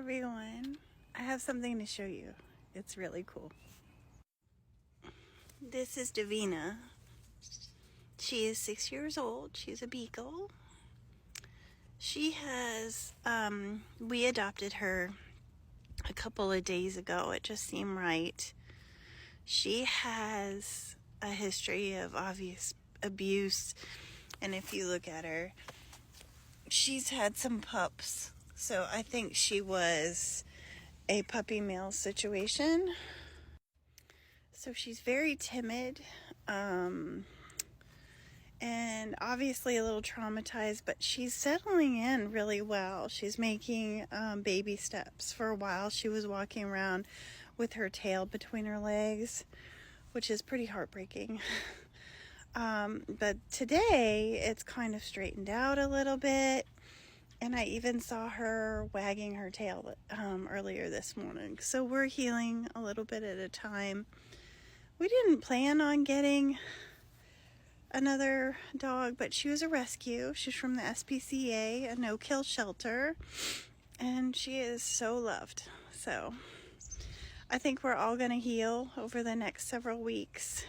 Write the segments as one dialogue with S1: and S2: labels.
S1: everyone. I have something to show you. It's really cool. This is Davina. She is 6 years old. She's a beagle. She has, we adopted her a couple of days ago. It just seemed right. She has a history of obvious abuse. And if you look at her, she's had some pups. So I think she was a puppy mill situation. So she's very timid, and obviously a little traumatized, but she's settling in really well. She's making baby steps. For a while she was walking around with her tail between her legs, which is pretty heartbreaking. But today it's kind of straightened out a little bit. And I even saw her wagging her tail earlier this morning. So we're healing a little bit at a time. We didn't plan on getting another dog, but she was a rescue. She's from the SPCA, a no-kill shelter. And she is so loved. So I think we're all going to heal over the next several weeks.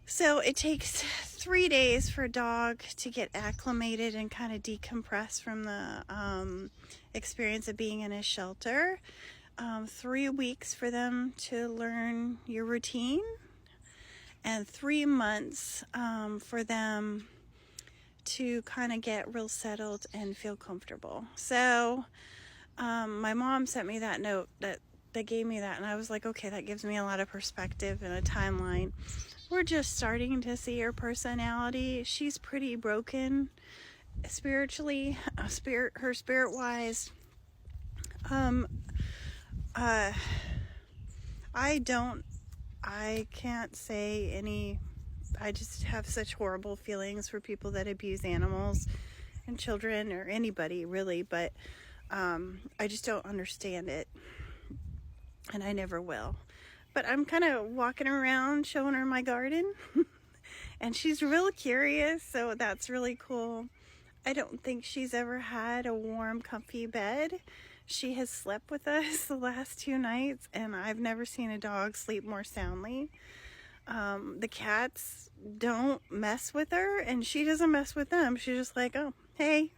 S1: So it takes 3 days for a dog to get acclimated and kind of decompress from the experience of being in a shelter. 3 weeks for them to learn your routine, and 3 months for them to kind of get real settled and feel comfortable. So my mom sent me that note that gave me that, and I was like, okay, that gives me a lot of perspective and a timeline. We're just starting to see her personality. She's pretty broken spiritually, spirit-wise. I can't say any. I just have such horrible feelings for people that abuse animals and children, or anybody really, but I just don't understand it, and I never will. But I'm kind of walking around showing her my garden and she's real curious, so that's really cool. I don't think she's ever had a warm, comfy bed. She has slept with us the last 2 nights, and I've never seen a dog sleep more soundly. The cats don't mess with her, and she doesn't mess with them. She's just like, oh, hey.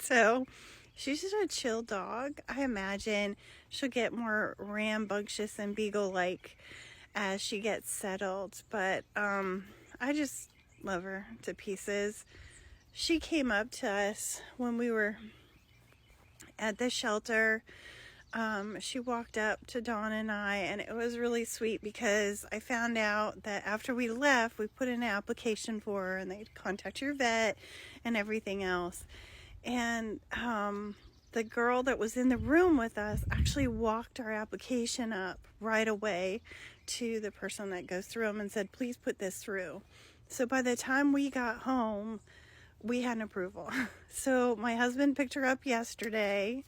S1: So she's just a chill dog. I imagine she'll get more rambunctious and beagle-like as she gets settled, but I just love her to pieces. She came up to us when we were at the shelter. She walked up to Dawn and I, and it was really sweet because I found out that after we left, we put in an application for her, and they'd contact your vet and everything else. And the girl that was in the room with us actually walked our application up right away to the person that goes through them and said, please put this through. So by the time we got home, we had an approval. So my husband picked her up yesterday.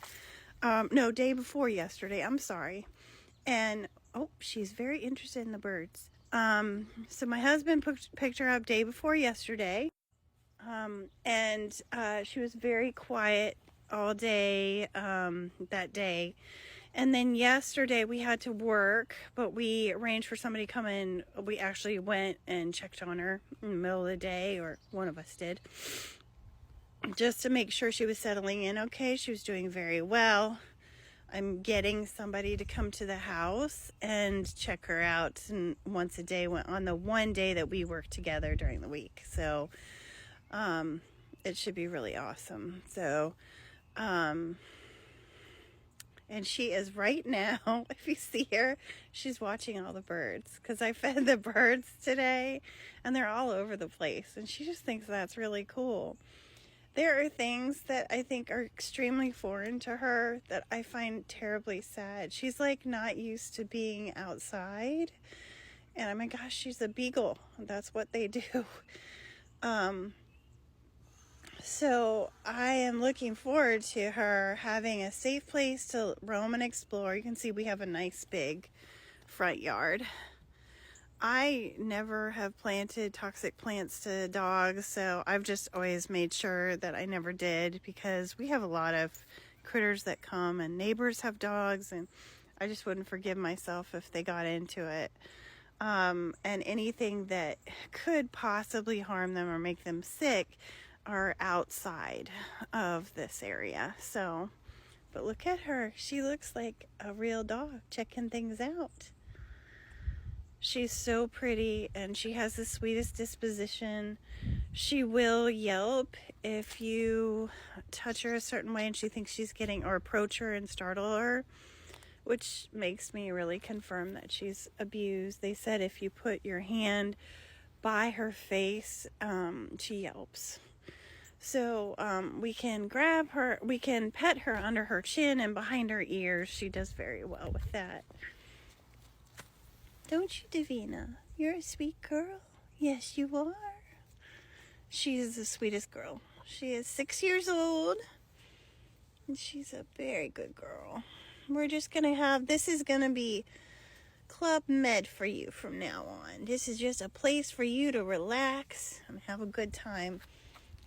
S1: Day before yesterday. I'm sorry. And, she's very interested in the birds. So my husband picked her up day before yesterday. And she was very quiet all day that day. And then yesterday we had to work, but we arranged for somebody to come in. We actually went and checked on her in the middle of the day, or one of us did, just to make sure she was settling in okay. She was doing very well. I'm getting somebody to come to the house and check her out, and once a day, on the one day that we work together during the week. So it should be really awesome. So and she is right now, if you see her, she's watching all the birds, because I fed the birds today and they're all over the place, and she just thinks that's really cool. There are things that I think are extremely foreign to her that I find terribly sad. She's like not used to being outside, and oh my gosh, she's a beagle. That's what they do. So I am looking forward to her having a safe place to roam and explore. You can see we have a nice big front yard. I never have planted toxic plants to dogs, so I've just always made sure that I never did, because we have a lot of critters that come, and neighbors have dogs, and I just wouldn't forgive myself if they got into it. And anything that could possibly harm them or make them sick are outside of this area. So, but look at her. She looks like a real dog checking things out. She's so pretty, and she has the sweetest disposition. She will yelp if you touch her a certain way and she thinks she's getting, or approach her and startle her, which makes me really confirm that she's abused. They said if you put your hand by her face, she yelps. So we can grab her, we can pet her under her chin and behind her ears. She does very well with that. Don't you, Davina? You're a sweet girl. Yes, you are. She is the sweetest girl. She is 6 years old, and she's a very good girl. We're just going to have, this is going to be Club Med for you from now on. This is just a place for you to relax and have a good time.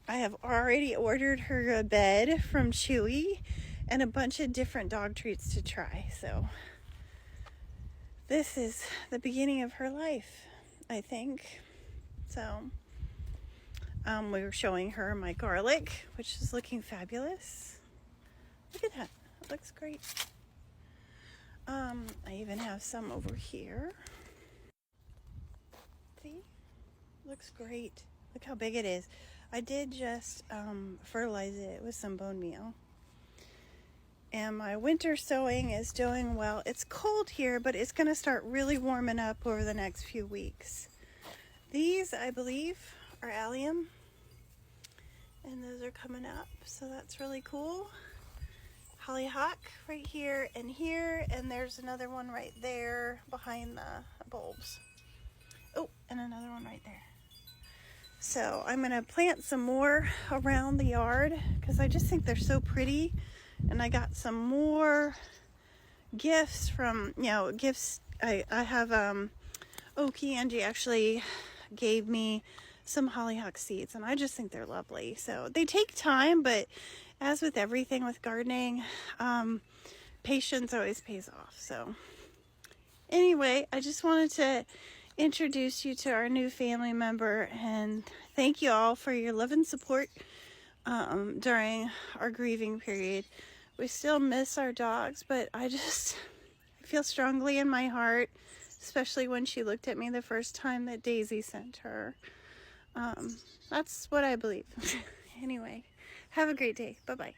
S1: I have already ordered her a bed from Chewy and a bunch of different dog treats to try. So this is the beginning of her life, I think. So we were showing her my garlic, which is looking fabulous. Look at that. It looks great. I even have some over here. See? Looks great. Look how big it is. I did just fertilize it with some bone meal. And my winter sowing is doing well. It's cold here, but it's going to start really warming up over the next few weeks. These, I believe, are allium. And those are coming up, so that's really cool. Hollyhock right here, and there's another one right there behind the bulbs. Oh, and another one right there. So I'm going to plant some more around the yard because I just think they're so pretty. And I got some more gifts from, gifts. I have, Angie actually gave me some hollyhock seeds, and I just think they're lovely. So they take time, but as with everything with gardening, patience always pays off. So anyway, I just wanted to introduce you to our new family member, and thank you all for your love and support during our grieving period. We still miss our dogs, but I feel strongly in my heart, especially when she looked at me the first time that Daisy sent her. That's what I believe. Anyway, have a great day. Bye-bye.